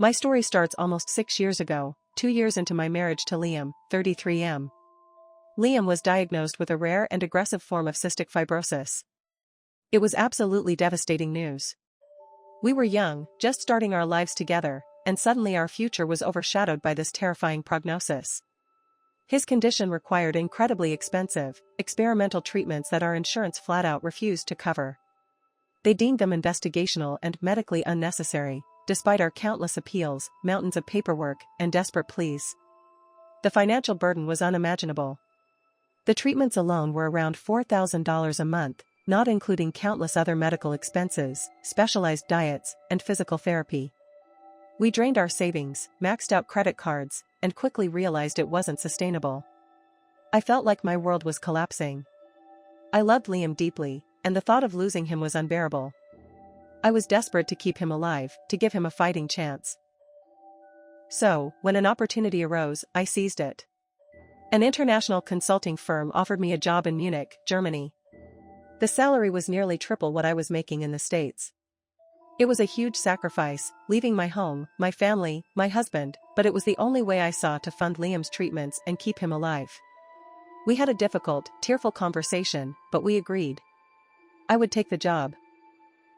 My story starts almost 6 years ago, 2 years into my marriage to Liam, 33M. Liam was diagnosed with a rare and aggressive form of cystic fibrosis. It was absolutely devastating news. We were young, just starting our lives together, and suddenly our future was overshadowed by this terrifying prognosis. His condition required incredibly expensive, experimental treatments that our insurance flat-out refused to cover. They deemed them investigational and medically unnecessary, despite our countless appeals, mountains of paperwork, and desperate pleas. The financial burden was unimaginable. The treatments alone were around $4,000 a month, not including countless other medical expenses, specialized diets, and physical therapy. We drained our savings, maxed out credit cards, and quickly realized it wasn't sustainable. I felt like my world was collapsing. I loved Liam deeply, and the thought of losing him was unbearable. I was desperate to keep him alive, to give him a fighting chance. So, when an opportunity arose, I seized it. An international consulting firm offered me a job in Munich, Germany. The salary was nearly triple what I was making in the States. It was a huge sacrifice, leaving my home, my family, my husband, but it was the only way I saw to fund Liam's treatments and keep him alive. We had a difficult, tearful conversation, but we agreed. I would take the job.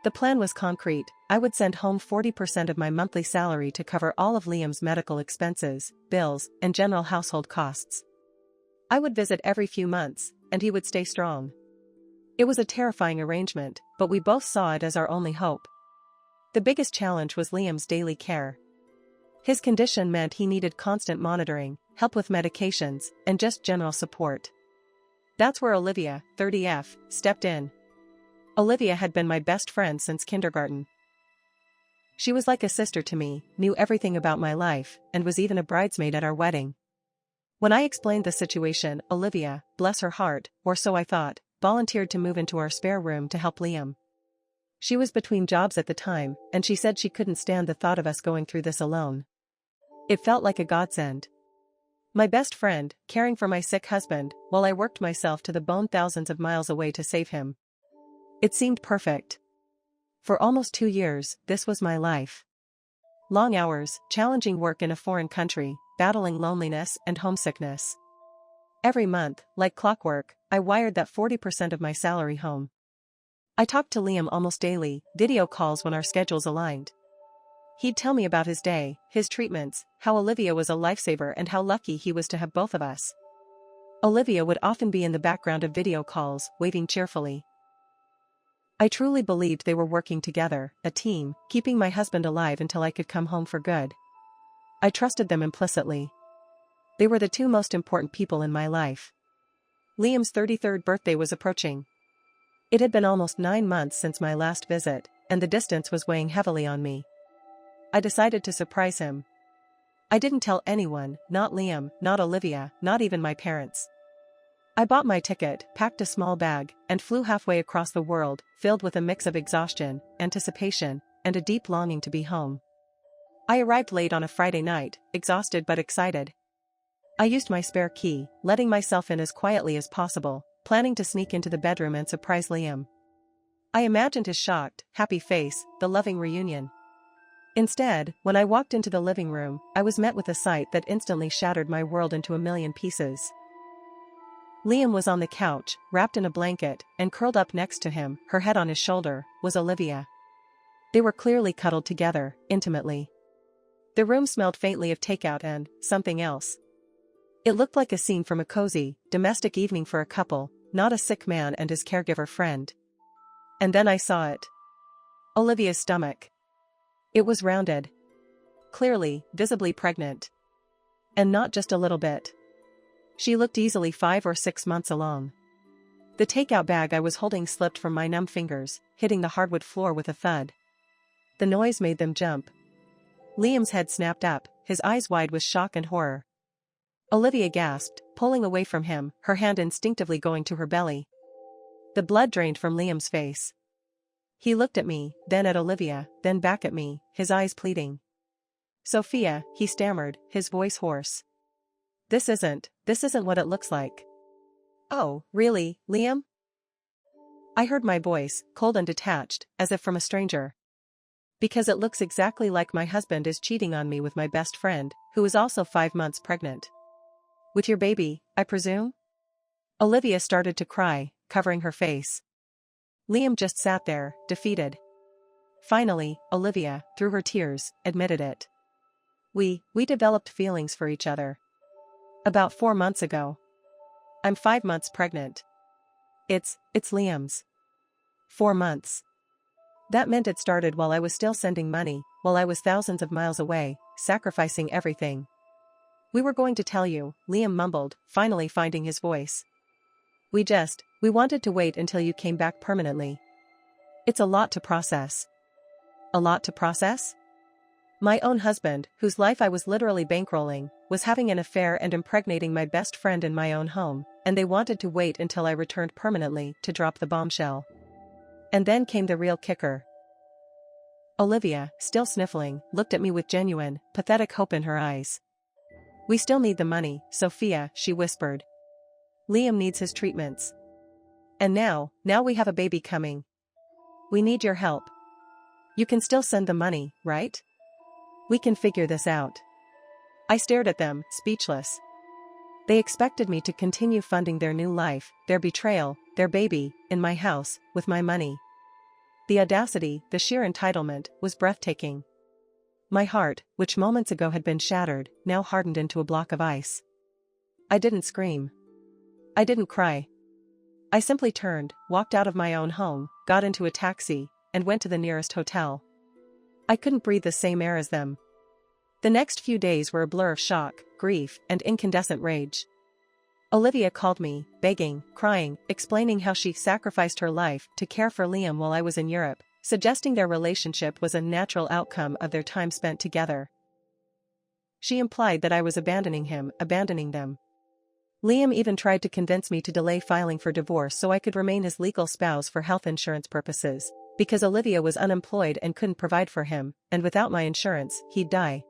The plan was concrete. I would send home 40% of my monthly salary to cover all of Liam's medical expenses, bills, and general household costs. I would visit every few months, and he would stay strong. It was a terrifying arrangement, but we both saw it as our only hope. The biggest challenge was Liam's daily care. His condition meant he needed constant monitoring, help with medications, and just general support. That's where Olivia, 30F, stepped in. Olivia had been my best friend since kindergarten. She was like a sister to me, knew everything about my life, and was even a bridesmaid at our wedding. When I explained the situation, Olivia, bless her heart, or so I thought, volunteered to move into our spare room to help Liam. She was between jobs at the time, and she said she couldn't stand the thought of us going through this alone. It felt like a godsend. My best friend, caring for my sick husband, while I worked myself to the bone thousands of miles away to save him. It seemed perfect. For almost 2 years, this was my life. Long hours, challenging work in a foreign country, battling loneliness and homesickness. Every month, like clockwork, I wired that 40% of my salary home. I talked to Liam almost daily, video calls when our schedules aligned. He'd tell me about his day, his treatments, how Olivia was a lifesaver and how lucky he was to have both of us. Olivia would often be in the background of video calls, waving cheerfully. I truly believed they were working together, a team, keeping my husband alive until I could come home for good. I trusted them implicitly. They were the two most important people in my life. Liam's 33rd birthday was approaching. It had been almost 9 months since my last visit, and the distance was weighing heavily on me. I decided to surprise him. I didn't tell anyone, not Liam, not Olivia, not even my parents. I bought my ticket, packed a small bag, and flew halfway across the world, filled with a mix of exhaustion, anticipation, and a deep longing to be home. I arrived late on a Friday night, exhausted but excited. I used my spare key, letting myself in as quietly as possible, planning to sneak into the bedroom and surprise Liam. I imagined his shocked, happy face, the loving reunion. Instead, when I walked into the living room, I was met with a sight that instantly shattered my world into a million pieces. Liam was on the couch, wrapped in a blanket, and curled up next to him, her head on his shoulder, was Olivia. They were clearly cuddled together, intimately. The room smelled faintly of takeout and something else. It looked like a scene from a cozy, domestic evening for a couple, not a sick man and his caregiver friend. And then I saw it. Olivia's stomach. It was rounded. Clearly, visibly pregnant. And not just a little bit. She looked easily 5 or 6 months along. The takeout bag I was holding slipped from my numb fingers, hitting the hardwood floor with a thud. The noise made them jump. Liam's head snapped up, his eyes wide with shock and horror. Olivia gasped, pulling away from him, her hand instinctively going to her belly. The blood drained from Liam's face. He looked at me, then at Olivia, then back at me, his eyes pleading. "Sophia," he stammered, his voice hoarse. This isn't what it looks like." "Oh, really, Liam?" I heard my voice, cold and detached, as if from a stranger. Because it looks exactly like my husband is cheating on me with my best friend, who is also 5 months pregnant. With your baby, I presume? Olivia started to cry, covering her face. Liam just sat there, defeated. Finally, Olivia, through her tears, admitted it. We developed feelings for each other. About 4 months ago. I'm 5 months pregnant. It's Liam's. 4 months. That meant it started while I was still sending money, while I was thousands of miles away, sacrificing everything. We were going to tell you, Liam mumbled, finally finding his voice. We wanted to wait until you came back permanently. It's a lot to process. A lot to process? My own husband, whose life I was literally bankrolling, was having an affair and impregnating my best friend in my own home, and they wanted to wait until I returned permanently to drop the bombshell. And then came the real kicker. Olivia, still sniffling, looked at me with genuine, pathetic hope in her eyes. We still need the money, Sophia, she whispered. Liam needs his treatments. And now we have a baby coming. We need your help. You can still send the money, right? We can figure this out. I stared at them, speechless. They expected me to continue funding their new life, their betrayal, their baby, in my house, with my money. The audacity, the sheer entitlement, was breathtaking. My heart, which moments ago had been shattered, now hardened into a block of ice. I didn't scream. I didn't cry. I simply turned, walked out of my own home, got into a taxi, and went to the nearest hotel. I couldn't breathe the same air as them. The next few days were a blur of shock, grief, and incandescent rage. Olivia called me, begging, crying, explaining how she sacrificed her life to care for Liam while I was in Europe, suggesting their relationship was a natural outcome of their time spent together. She implied that I was abandoning him, abandoning them. Liam even tried to convince me to delay filing for divorce so I could remain his legal spouse for health insurance purposes, because Olivia was unemployed and couldn't provide for him, and without my insurance, he'd die.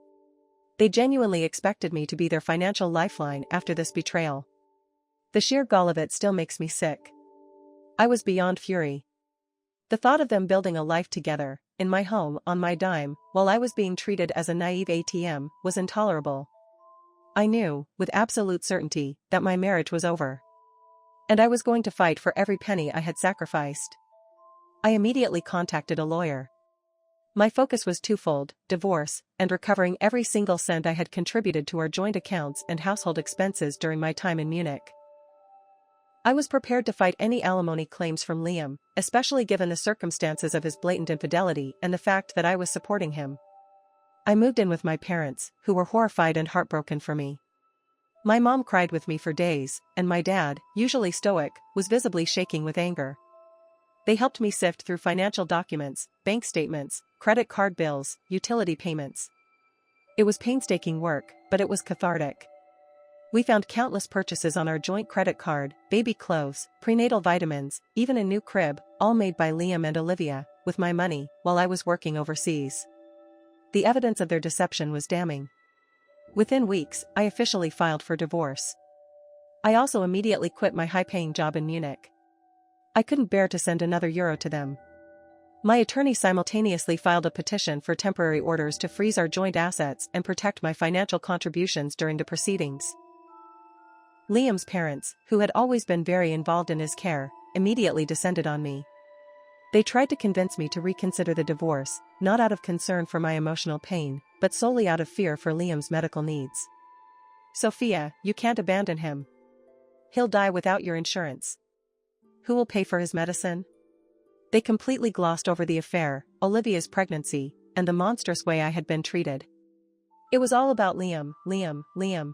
They genuinely expected me to be their financial lifeline after this betrayal. The sheer gall of it still makes me sick. I was beyond fury. The thought of them building a life together, in my home, on my dime, while I was being treated as a naive ATM, was intolerable. I knew, with absolute certainty, that my marriage was over. And I was going to fight for every penny I had sacrificed. I immediately contacted a lawyer. My focus was twofold: divorce, and recovering every single cent I had contributed to our joint accounts and household expenses during my time in Munich. I was prepared to fight any alimony claims from Liam, especially given the circumstances of his blatant infidelity and the fact that I was supporting him. I moved in with my parents, who were horrified and heartbroken for me. My mom cried with me for days, and my dad, usually stoic, was visibly shaking with anger. They helped me sift through financial documents, bank statements, credit card bills, utility payments. It was painstaking work, but it was cathartic. We found countless purchases on our joint credit card: baby clothes, prenatal vitamins, even a new crib, all made by Liam and Olivia, with my money, while I was working overseas. The evidence of their deception was damning. Within weeks, I officially filed for divorce. I also immediately quit my high-paying job in Munich. I couldn't bear to send another euro to them. My attorney simultaneously filed a petition for temporary orders to freeze our joint assets and protect my financial contributions during the proceedings. Liam's parents, who had always been very involved in his care, immediately descended on me. They tried to convince me to reconsider the divorce, not out of concern for my emotional pain, but solely out of fear for Liam's medical needs. Sophia, you can't abandon him. He'll die without your insurance. Who will pay for his medicine? They completely glossed over the affair, Olivia's pregnancy, and the monstrous way I had been treated. It was all about Liam, Liam, Liam.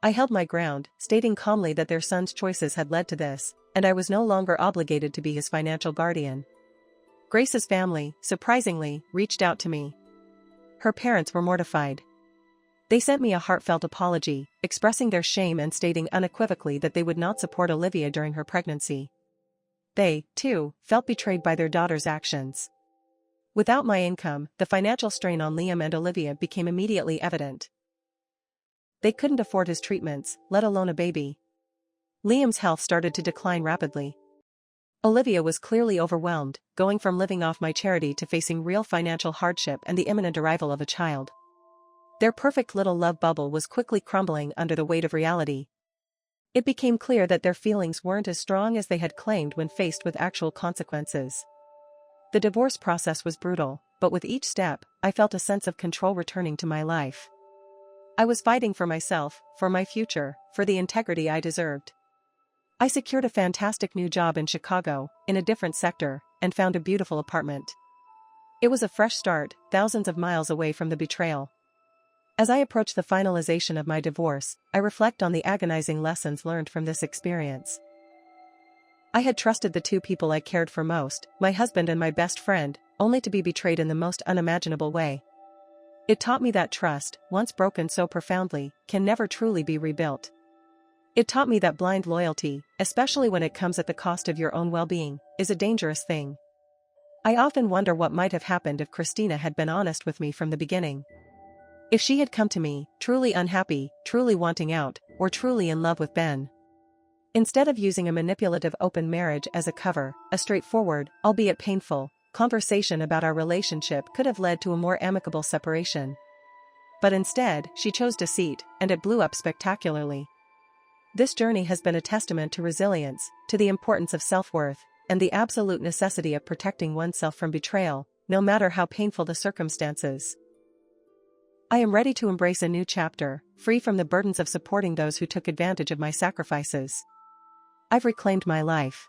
I held my ground, stating calmly that their son's choices had led to this, and I was no longer obligated to be his financial guardian. Grace's family, surprisingly, reached out to me. Her parents were mortified. They sent me a heartfelt apology, expressing their shame and stating unequivocally that they would not support Olivia during her pregnancy. They, too, felt betrayed by their daughter's actions. Without my income, the financial strain on Liam and Olivia became immediately evident. They couldn't afford his treatments, let alone a baby. Liam's health started to decline rapidly. Olivia was clearly overwhelmed, going from living off my charity to facing real financial hardship and the imminent arrival of a child. Their perfect little love bubble was quickly crumbling under the weight of reality. It became clear that their feelings weren't as strong as they had claimed when faced with actual consequences. The divorce process was brutal, but with each step, I felt a sense of control returning to my life. I was fighting for myself, for my future, for the integrity I deserved. I secured a fantastic new job in Chicago, in a different sector, and found a beautiful apartment. It was a fresh start, thousands of miles away from the betrayal. As I approach the finalization of my divorce, I reflect on the agonizing lessons learned from this experience. I had trusted the two people I cared for most, my husband and my best friend, only to be betrayed in the most unimaginable way. It taught me that trust, once broken so profoundly, can never truly be rebuilt. It taught me that blind loyalty, especially when it comes at the cost of your own well-being, is a dangerous thing. I often wonder what might have happened if Christina had been honest with me from the beginning. If she had come to me, truly unhappy, truly wanting out, or truly in love with Ben. Instead of using a manipulative open marriage as a cover, a straightforward, albeit painful, conversation about our relationship could have led to a more amicable separation. But instead, she chose deceit, and it blew up spectacularly. This journey has been a testament to resilience, to the importance of self-worth, and the absolute necessity of protecting oneself from betrayal, no matter how painful the circumstances. I am ready to embrace a new chapter, free from the burdens of supporting those who took advantage of my sacrifices. I've reclaimed my life.